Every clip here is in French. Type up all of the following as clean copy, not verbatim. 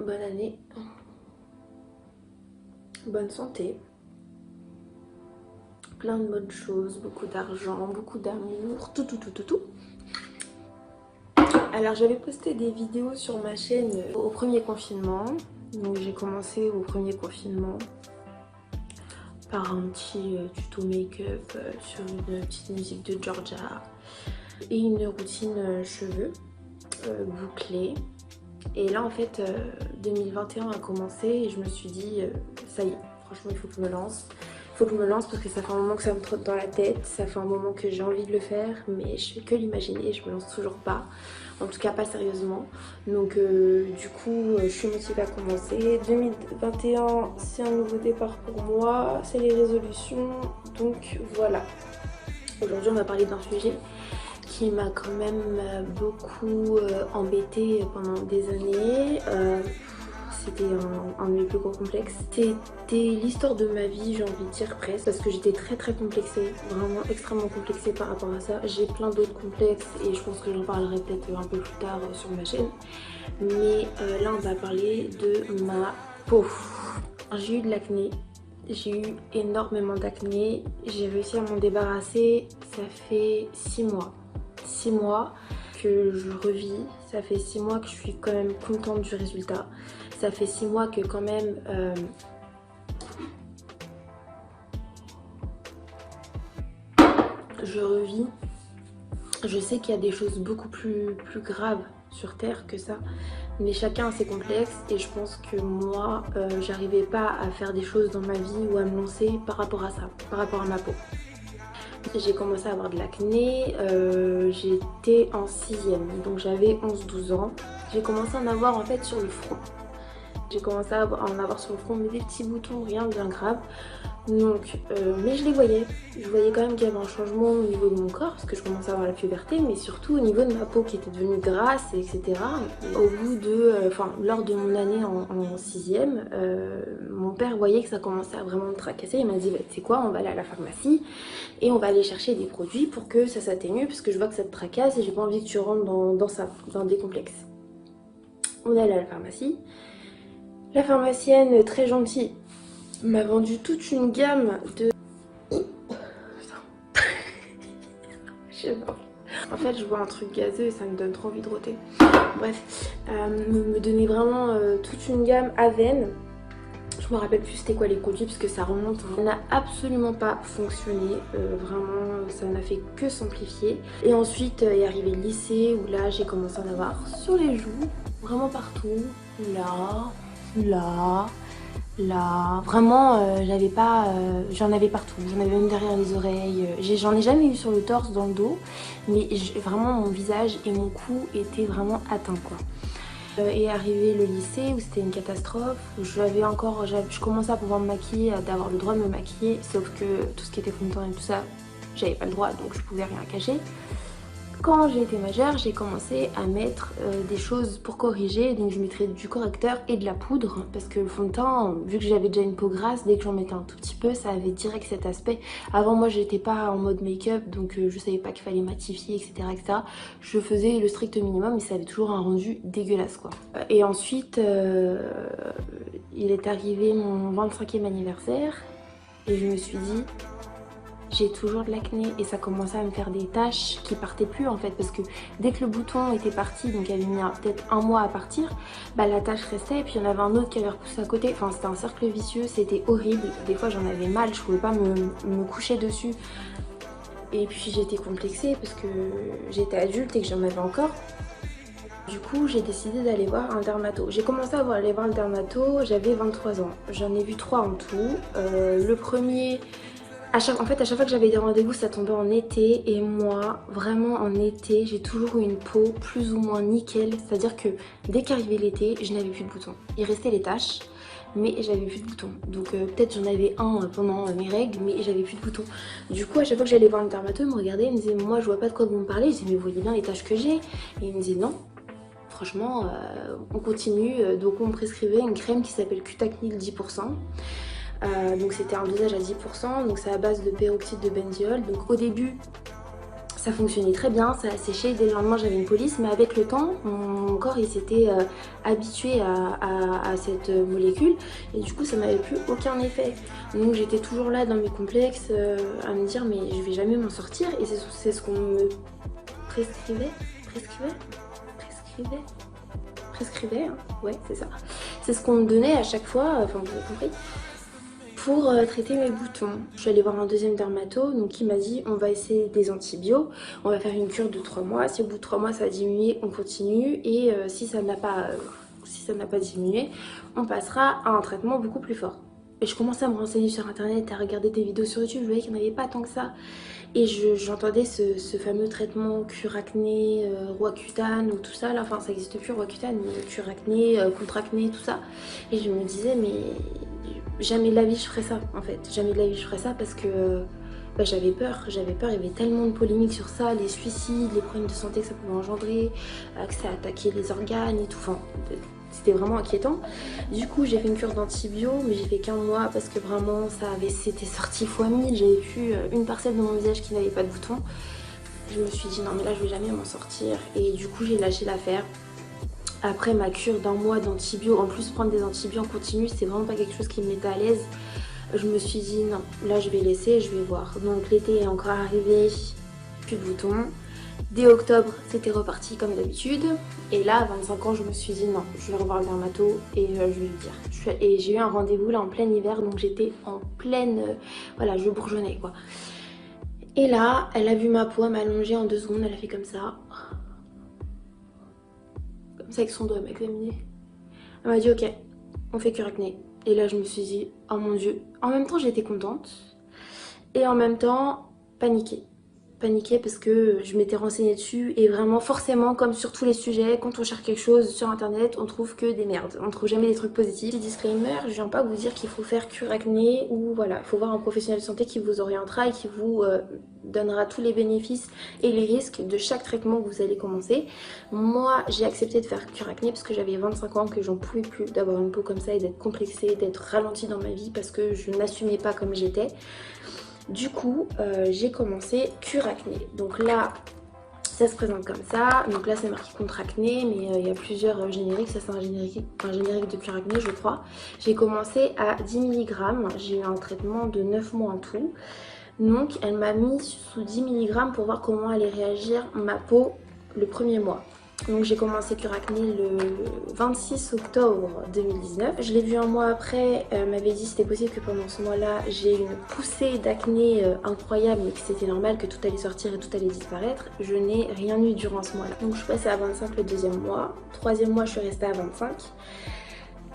bonne année, bonne santé, plein de bonnes choses, beaucoup d'argent, beaucoup d'amour, tout. Alors j'avais posté des vidéos sur ma chaîne au premier confinement. Donc j'ai commencé au premier confinement par un petit tuto make-up sur une petite musique de Georgia et une routine cheveux bouclés. Et là en fait 2021 a commencé et je me suis dit ça y est, franchement il faut que je me lance. Il faut que je me lance parce que ça fait un moment que ça me trotte dans la tête, ça fait un moment que j'ai envie de le faire mais je fais que l'imaginer, je me lance toujours pas. En tout cas pas sérieusement. Donc du coup je suis motivée à commencer. 2021 c'est un nouveau départ pour moi, c'est les résolutions. Donc voilà. Aujourd'hui on va parler d'un sujet qui m'a quand même beaucoup embêtée pendant des années. C'était un de mes plus gros complexes. C'était l'histoire de ma vie, j'ai envie de dire presque, parce que j'étais très complexée, vraiment extrêmement complexée par rapport à ça. J'ai plein d'autres complexes et je pense que j'en parlerai peut-être un peu plus tard sur ma chaîne. Mais là on va parler de ma peau. J'ai eu de l'acné. J'ai eu énormément d'acné. J'ai réussi à m'en débarrasser. Ça fait 6 mois. 6 mois que je revis. Ça fait 6 mois que je suis quand même contente du résultat. Ça fait 6 mois que quand même je revis. Je sais qu'il y a des choses beaucoup plus graves sur Terre que ça. Mais chacun a ses complexes et je pense que moi, j'arrivais pas à faire des choses dans ma vie ou à me lancer par rapport à ça, par rapport à ma peau. J'ai commencé à avoir de l'acné, j'étais en 6ème, donc j'avais 11-12 ans. J'ai commencé à en avoir en fait sur le front. J'ai commencé à en avoir sur le front, mais des petits boutons, rien de bien grave. Donc, mais je les voyais. Je voyais quand même qu'il y avait un changement au niveau de mon corps, parce que je commençais à avoir la puberté, mais surtout au niveau de ma peau qui était devenue grasse, etc. Et au bout de, lors de mon année en 6ème, mon père voyait que ça commençait à vraiment me tracasser. Il m'a dit, bah, tu sais quoi, on va aller à la pharmacie et on va aller chercher des produits pour que ça s'atténue, parce que je vois que ça te tracasse et j'ai pas envie que tu rentres dans ça, dans des complexes. On est allé à la pharmacie. La pharmacienne, très gentille, m'a vendu toute une gamme de... En fait, je vois un truc gazeux et ça me donne trop envie de rôter. Bref, me donnait vraiment toute une gamme Aven. Je me rappelle plus c'était quoi les produits parce que ça remonte. Ça n'a absolument pas fonctionné. Vraiment, ça n'a fait que s'amplifier. Et ensuite est arrivé le lycée où là, j'ai commencé à en avoir sur les joues, vraiment partout. Là, vraiment j'en avais partout, j'en avais même derrière les oreilles, j'en ai jamais eu sur le torse, dans le dos, mais vraiment mon visage et mon cou étaient vraiment atteints quoi. Est arrivé le lycée où c'était une catastrophe, je commençais à pouvoir me maquiller, d'avoir le droit de me maquiller, sauf que tout ce qui était fond de teint et tout ça, j'avais pas le droit donc je pouvais rien cacher. Quand j'ai été majeure, j'ai commencé à mettre des choses pour corriger, donc je mettrais du correcteur et de la poudre parce que le fond de teint, vu que j'avais déjà une peau grasse, dès que j'en mettais un tout petit peu, ça avait direct cet aspect. Avant moi j'étais pas en mode make-up donc je savais pas qu'il fallait matifier etc. Je faisais le strict minimum mais ça avait toujours un rendu dégueulasse quoi. Et ensuite il est arrivé mon 25e anniversaire et je me suis dit... J'ai toujours de l'acné et ça commençait à me faire des taches qui partaient plus en fait parce que dès que le bouton était parti, donc il avait mis peut-être un mois à partir, bah la tache restait et puis il y en avait un autre qui avait repoussé à côté. Enfin c'était un cercle vicieux, c'était horrible. Des fois j'en avais mal, je pouvais pas me coucher dessus. Et puis j'étais complexée parce que j'étais adulte et que j'en avais encore. Du coup j'ai décidé d'aller voir un dermato. J'ai commencé à aller voir le dermato, j'avais 23 ans. J'en ai vu 3 en tout. Le premier... En fait, à chaque fois que j'avais des rendez-vous, ça tombait en été. Et moi, vraiment en été, j'ai toujours eu une peau plus ou moins nickel. C'est-à-dire que dès qu'arrivait l'été, je n'avais plus de boutons. Il restait les taches, mais j'avais plus de boutons. Donc peut-être j'en avais un pendant mes règles, mais j'avais plus de boutons. Du coup, à chaque fois que j'allais voir le dermato, il me regardait, il me disait, moi je vois pas de quoi vous me parlez. Je disais, mais vous voyez bien les taches que j'ai. Et il me disait, non. Franchement, on continue. Donc on me prescrivait une crème qui s'appelle Cutacnil 10%. Donc c'était un dosage à 10%, donc c'est à base de peroxyde de benzyol. Donc au début Ça fonctionnait très bien, ça a séché, dès le lendemain j'avais une police, mais avec le temps, mon corps il s'était habitué à cette molécule et du coup ça n'avait plus aucun effet. Donc j'étais toujours là dans mes complexes à me dire mais je vais jamais m'en sortir et c'est ce qu'on me prescrivait, hein. Ouais c'est ça. C'est ce qu'on me donnait à chaque fois, enfin vous avez compris, pour traiter mes boutons. Je suis allée voir un deuxième dermato, donc il m'a dit on va essayer des antibiotiques, on va faire une cure de 3 mois, si au bout de 3 mois ça a diminué, on continue et si ça n'a pas diminué, on passera à un traitement beaucoup plus fort. Et je commençais à me renseigner sur internet, à regarder des vidéos sur YouTube, je voyais qu'il n'y en avait pas tant que ça. Et j'entendais ce fameux traitement cure acné, Roaccutane ou tout ça, là, enfin ça n'existe plus Roaccutane, mais cure acné, contre acné, tout ça. Et je me disais mais jamais de la vie je ferais ça en fait, jamais de la vie je ferais ça parce que bah, j'avais peur, il y avait tellement de polémiques sur ça, les suicides, les problèmes de santé que ça pouvait engendrer, que ça attaquait les organes et tout, enfin c'était vraiment inquiétant. Du coup j'ai fait une cure d'antibio mais j'ai fait qu'un mois parce que vraiment c'était sorti fois 1000, j'avais plus une parcelle de mon visage qui n'avait pas de boutons. Je me suis dit non mais là je vais jamais m'en sortir et du coup j'ai lâché l'affaire. Après ma cure d'un mois d'antibio, en plus prendre des antibiotiques en continu, c'est vraiment pas quelque chose qui me mettait à l'aise. Je me suis dit non, là je vais laisser, je vais voir. Donc l'été est encore arrivé, plus de boutons. Dès octobre, c'était reparti comme d'habitude. Et là, à 25 ans, je me suis dit non, je vais revoir le dermato et je vais lui dire. Et j'ai eu un rendez-vous là en plein hiver, donc j'étais en pleine... voilà, je bourgeonnais quoi. Et là, elle a vu ma peau, elle m'a allongée en 2 secondes, elle a fait comme ça. Comme ça avec son doigt, elle m'a examiné. Elle m'a dit ok, on fait cure acné. Et là je me suis dit oh mon dieu. En même temps j'étais contente et en même temps paniquée. Paniquée parce que je m'étais renseignée dessus et vraiment forcément comme sur tous les sujets, quand on cherche quelque chose sur internet on trouve que des merdes, on trouve jamais des trucs positifs. Petit disclaimer, je viens pas vous dire qu'il faut faire cure acné ou voilà, il faut voir un professionnel de santé qui vous orientera et qui vous donnera tous les bénéfices et les risques de chaque traitement que vous allez commencer. Moi j'ai accepté de faire cure acné parce que j'avais 25 ans, que j'en pouvais plus d'avoir une peau comme ça et d'être complexée, d'être ralentie dans ma vie parce que je n'assumais pas comme j'étais. Du coup j'ai commencé cure acné. Donc là ça se présente comme ça, donc là c'est marqué contre acné mais il y a plusieurs génériques, ça c'est un générique de cure acné je crois. J'ai commencé à 10 mg, j'ai eu un traitement de 9 mois en tout. Donc elle m'a mis sous 10 mg pour voir comment allait réagir ma peau le premier mois. Donc j'ai commencé cure acné le 26 octobre 2019. Je l'ai vu un mois après, elle m'avait dit c'était possible que pendant ce mois-là j'ai une poussée d'acné incroyable mais que c'était normal, que tout allait sortir et tout allait disparaître. Je n'ai rien eu durant ce mois-là. Donc je suis passée à 25 le deuxième mois. Troisième mois je suis restée à 25.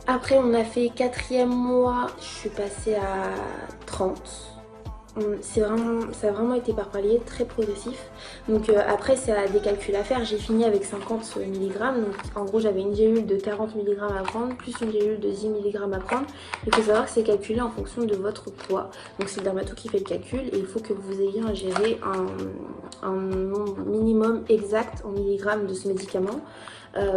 Après on a fait quatrième mois, je suis passée à 30. Ça a vraiment été par palier, très progressif. Donc après c'est des calculs à faire, j'ai fini avec 50 mg. Donc en gros j'avais une gélule de 40 mg à prendre, plus une gélule de 10 mg à prendre. Il faut savoir que c'est calculé en fonction de votre poids. Donc c'est le dermato qui fait le calcul et il faut que vous ayez ingéré un nombre minimum exact en milligrammes de ce médicament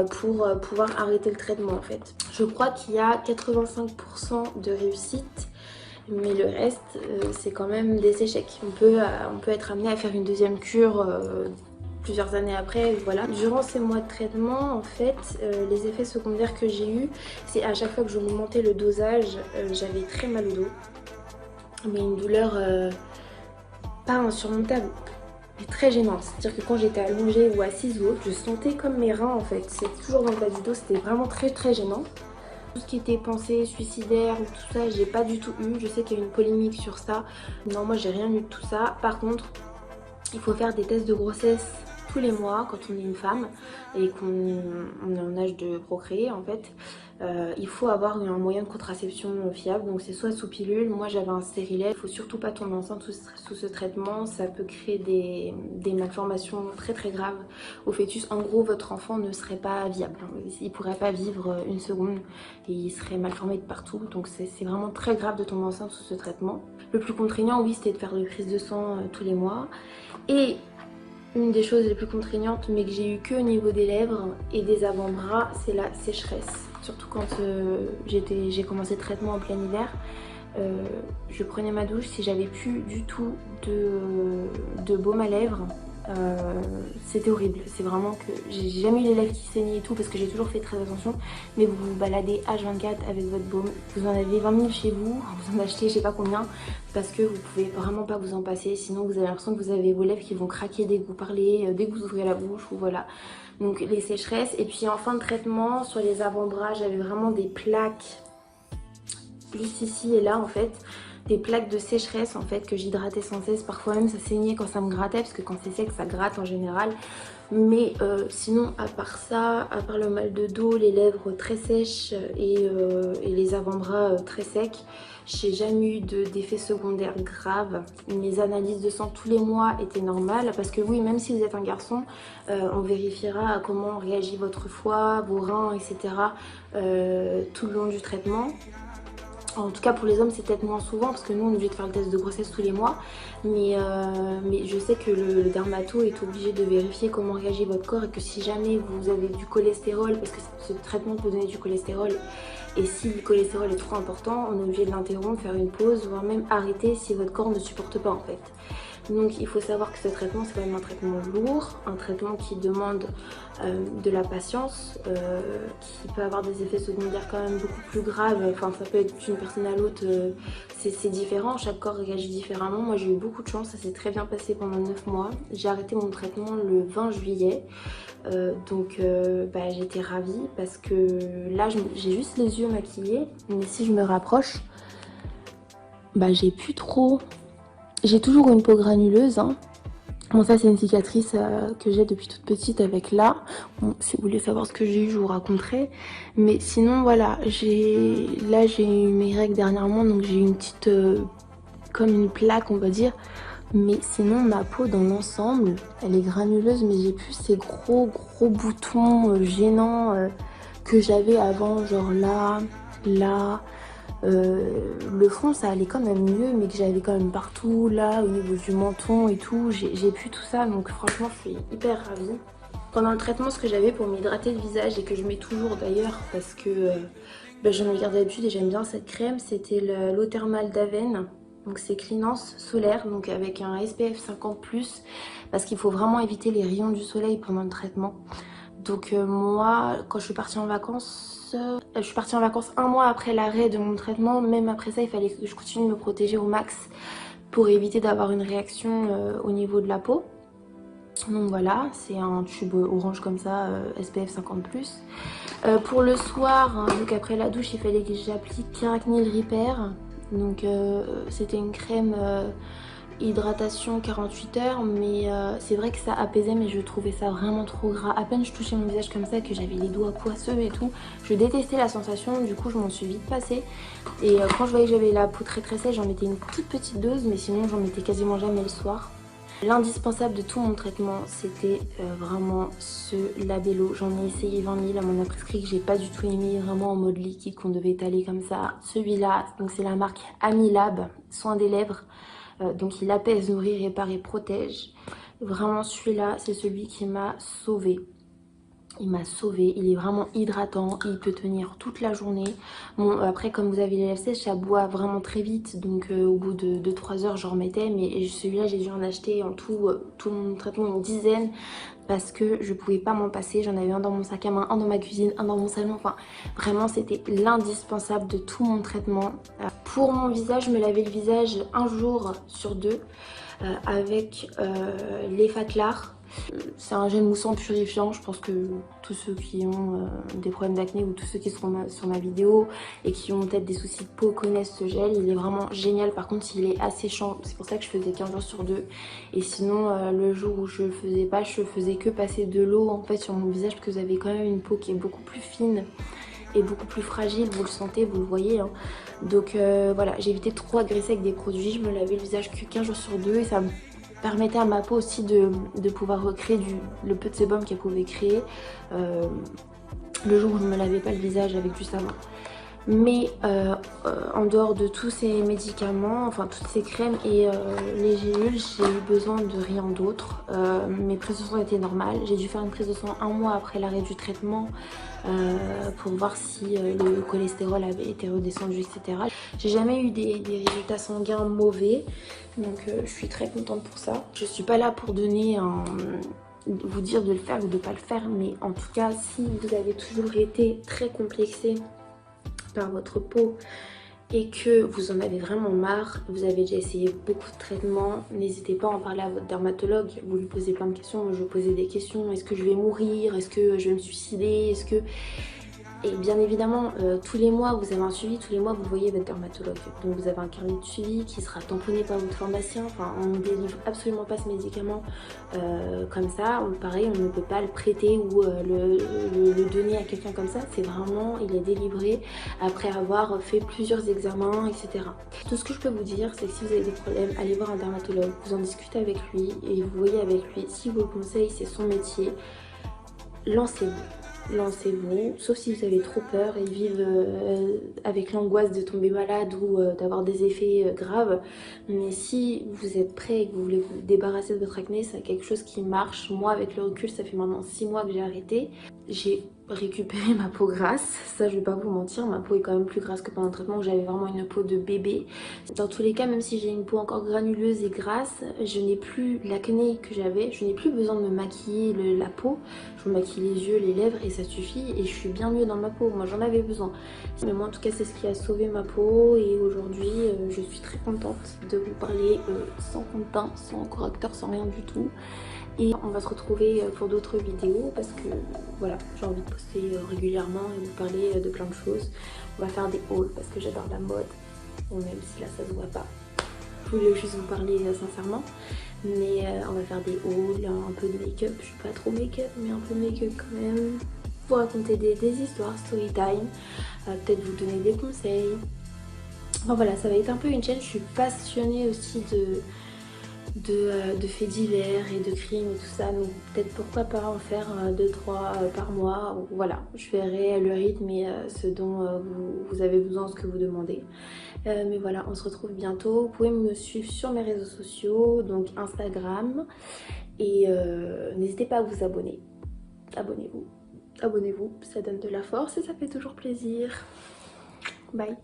pour pouvoir arrêter le traitement en fait. Je crois qu'il y a 85% de réussite. Mais le reste, c'est quand même des échecs. On peut être amené à faire une deuxième cure plusieurs années après, voilà. Durant ces mois de traitement, en fait, les effets secondaires que j'ai eu, c'est à chaque fois que je montais le dosage, j'avais très mal au dos. Mais une douleur pas insurmontable, mais très gênante. C'est-à-dire que quand j'étais allongée ou assise ou autre, je sentais comme mes reins en fait. C'est toujours dans le bas du dos, c'était vraiment très très gênant. Tout ce qui était pensée suicidaire ou tout ça, j'ai pas du tout eu. Je sais qu'il y a une polémique sur ça. Non, moi j'ai rien eu de tout ça. Par contre, il faut faire des tests de grossesse tous les mois quand on est une femme et qu'on est en âge de procréer en fait. Il faut avoir un moyen de contraception fiable, donc c'est soit sous pilule, moi j'avais un stérilet. Il faut surtout pas tomber enceinte sous ce traitement, ça peut créer des malformations très très graves au fœtus. En gros votre enfant ne serait pas viable, il pourrait pas vivre une seconde et il serait malformé de partout, donc c'est vraiment très grave de tomber enceinte sous ce traitement. Le plus contraignant oui c'était de faire des prises de sang tous les mois, et une des choses les plus contraignantes mais que j'ai eu que au niveau des lèvres et des avant-bras, c'est la sécheresse. Surtout quand j'ai commencé le traitement en plein hiver, je prenais ma douche, si j'avais plus du tout de baume à lèvres, C'était horrible. C'est vraiment que j'ai jamais eu les lèvres qui saignaient et tout parce que j'ai toujours fait très attention. Mais vous vous baladez H24 avec votre baume. Vous en avez 20 000 chez vous. Vous en achetez je sais pas combien parce que vous pouvez vraiment pas vous en passer. Sinon vous avez l'impression que vous avez vos lèvres qui vont craquer dès que vous parlez, dès que vous ouvrez la bouche ou voilà. Donc les sécheresses. Et puis en fin de traitement sur les avant-bras j'avais vraiment des plaques juste ici et là en fait, des plaques de sécheresse en fait que j'hydratais sans cesse. Parfois même ça saignait quand ça me grattait parce que quand c'est sec ça gratte en général. Mais sinon à part ça, à part le mal de dos, les lèvres très sèches et les avant-bras très secs, j'ai jamais eu d'effets secondaires graves. Mes analyses de sang tous les mois étaient normales parce que oui, même si vous êtes un garçon, on vérifiera comment réagit votre foie, vos reins, etc. Tout le long du traitement. En tout cas pour les hommes c'est peut-être moins souvent parce que nous on est obligé de faire le test de grossesse tous les mois. Mais je sais que le dermato est obligé de vérifier comment réagit votre corps et que si jamais vous avez du cholestérol, parce que ce traitement peut donner du cholestérol, et si le cholestérol est trop important, on est obligé de l'interrompre, faire une pause, voire même arrêter si votre corps ne supporte pas en fait. Donc il faut savoir que ce traitement c'est quand même un traitement lourd, un traitement qui demande de la patience, qui peut avoir des effets secondaires quand même beaucoup plus graves. Enfin ça peut être d'une personne à l'autre, c'est différent, chaque corps réagit différemment. Moi j'ai eu beaucoup de chance, ça s'est très bien passé pendant 9 mois. J'ai arrêté mon traitement le 20 juillet. J'étais ravie parce que là j'ai juste les yeux maquillés, mais si je me rapproche, j'ai plus trop. J'ai toujours une peau granuleuse, hein. Bon ça c'est une cicatrice que j'ai depuis toute petite avec là. Bon, si vous voulez savoir ce que j'ai eu je vous raconterai. Mais sinon voilà, j'ai eu mes règles dernièrement donc j'ai une petite comme une plaque on va dire. Mais sinon ma peau dans l'ensemble elle est granuleuse mais j'ai plus ces gros boutons gênants que j'avais avant, genre là. Le front ça allait quand même mieux mais que j'avais quand même partout là au niveau du menton et tout, j'ai plus tout ça donc franchement je suis hyper ravie. Pendant le traitement ce que j'avais pour m'hydrater le visage et que je mets toujours d'ailleurs parce que j'en ai gardé l'habitude et j'aime bien cette crème, c'était l'eau thermale d'Aven. Donc c'est Cleanance solaire, donc avec un SPF 50+, parce qu'il faut vraiment éviter les rayons du soleil pendant le traitement. Donc moi, quand je suis partie en vacances, un mois après l'arrêt de mon traitement. Même après ça, il fallait que je continue de me protéger au max pour éviter d'avoir une réaction au niveau de la peau. Donc voilà, c'est un tube orange comme ça, SPF 50+. Pour le soir, hein, donc après la douche, il fallait que j'applique Keragnil Repair. Donc c'était une crème hydratation 48 heures, mais c'est vrai que ça apaisait, mais je trouvais ça vraiment trop gras. À peine je touchais mon visage comme ça que j'avais les doigts poisseux et tout, je détestais la sensation, du coup je m'en suis vite passée. Et quand je voyais que j'avais la peau très sèche, j'en mettais une toute petite dose, mais sinon j'en mettais quasiment jamais le soir. L'indispensable de tout mon traitement, c'était vraiment ce labello. J'en ai essayé 20 000, on m'a prescrit que j'ai pas du tout aimé, vraiment en mode liquide qu'on devait étaler comme ça. Celui-là, donc c'est la marque Amilab, soin des lèvres. Donc il apaise, nourrit, répare et protège. Vraiment celui-là, c'est celui qui m'a sauvée. Il m'a sauvée, il est vraiment hydratant, il peut tenir toute la journée. Bon après comme vous avez les lèvres sèches, ça boit vraiment très vite. Donc au bout de 2-3 heures j'en remettais. Mais celui-là j'ai dû en acheter en tout mon traitement une dizaine. Parce que je pouvais pas m'en passer. J'en avais un dans mon sac à main, un dans ma cuisine, un dans mon salon. Enfin vraiment c'était l'indispensable de tout mon traitement. Pour mon visage, je me lavais le visage un jour sur 2 avec les Fatlar. C'est un gel moussant purifiant, je pense que tous ceux qui ont des problèmes d'acné ou tous ceux qui seront sur ma vidéo et qui ont peut-être des soucis de peau connaissent ce gel. Il est vraiment génial, par contre il est asséchant, c'est pour ça que je faisais 15 jours sur 2. Et sinon le jour où je le faisais pas, je faisais que passer de l'eau en fait sur mon visage parce que vous avez quand même une peau qui est beaucoup plus fine et beaucoup plus fragile, vous le sentez, vous le voyez hein. Donc voilà, j'évitais de trop agresser avec des produits, je me lavais le visage que 15 jours sur 2 et ça me permettait à ma peau aussi de pouvoir recréer le peu de sébum qu'elle pouvait créer le jour où je ne me lavais pas le visage avec du savon. Mais en dehors de tous ces médicaments, enfin toutes ces crèmes et les gélules, j'ai eu besoin de rien d'autre. Mes prises de sang étaient normales. J'ai dû faire une prise de sang un mois après l'arrêt du traitement pour voir si le cholestérol avait été redescendu, etc. J'ai jamais eu des résultats sanguins mauvais, donc je suis très contente pour ça. Je suis pas là pour donner vous dire de le faire ou de pas le faire, mais en tout cas, si vous avez toujours été très complexé par votre peau et que vous en avez vraiment marre, vous avez déjà essayé beaucoup de traitements, n'hésitez pas à en parler à votre dermatologue. Vous lui posez plein de questions, moi je vais poser des questions. Est-ce que je vais mourir? Est-ce que je vais me suicider? Est-ce que... Et bien évidemment, tous les mois, vous avez un suivi, tous les mois, vous voyez votre dermatologue. Donc vous avez un carnet de suivi qui sera tamponné par votre pharmacien. Enfin, on ne délivre absolument pas ce médicament comme ça. Pareil, on ne peut pas le prêter ou le donner à quelqu'un comme ça. C'est vraiment, il est délivré après avoir fait plusieurs examens, etc. Tout ce que je peux vous dire, c'est que si vous avez des problèmes, allez voir un dermatologue, vous en discutez avec lui et vous voyez avec lui. Si vous le conseille, c'est son métier, lancez-vous. Lancez-vous, sauf si vous avez trop peur et vivre avec l'angoisse de tomber malade ou d'avoir des effets graves. Mais si vous êtes prêt et que vous voulez vous débarrasser de votre acné, c'est quelque chose qui marche. Moi, avec le recul, ça fait maintenant 6 mois que j'ai arrêté. J'ai récupéré ma peau grasse, ça je vais pas vous mentir, ma peau est quand même plus grasse que pendant le traitement où j'avais vraiment une peau de bébé. Dans tous les cas, même si j'ai une peau encore granuleuse et grasse, je n'ai plus l'acné que j'avais, je n'ai plus besoin de me maquiller la peau, je me maquille les yeux, les lèvres et ça suffit et je suis bien mieux dans ma peau, moi j'en avais besoin. Mais moi en tout cas c'est ce qui a sauvé ma peau et aujourd'hui je suis très contente de vous parler sans fond de teint, sans correcteur, sans rien du tout. Et on va se retrouver pour d'autres vidéos parce que voilà, j'ai envie de poster régulièrement et vous parler de plein de choses. On va faire des hauls parce que j'adore la mode, bon, même si là ça se voit pas. Je voulais juste vous parler sincèrement, mais on va faire des hauls, un peu de make-up. Je suis pas trop make-up, mais un peu de make-up quand même. Vous raconter des histoires, story time, peut-être vous donner des conseils. Enfin voilà, ça va être un peu une chaîne. Je suis passionnée aussi de faits divers et de crimes et tout ça, donc peut-être pourquoi pas en faire 2-3 par mois. Voilà, je verrai le rythme et ce dont vous avez besoin, ce que vous demandez. Mais voilà, on se retrouve bientôt. Vous pouvez me suivre sur mes réseaux sociaux, donc Instagram, et n'hésitez pas à vous abonner. Abonnez-vous, abonnez-vous, ça donne de la force et ça fait toujours plaisir. Bye.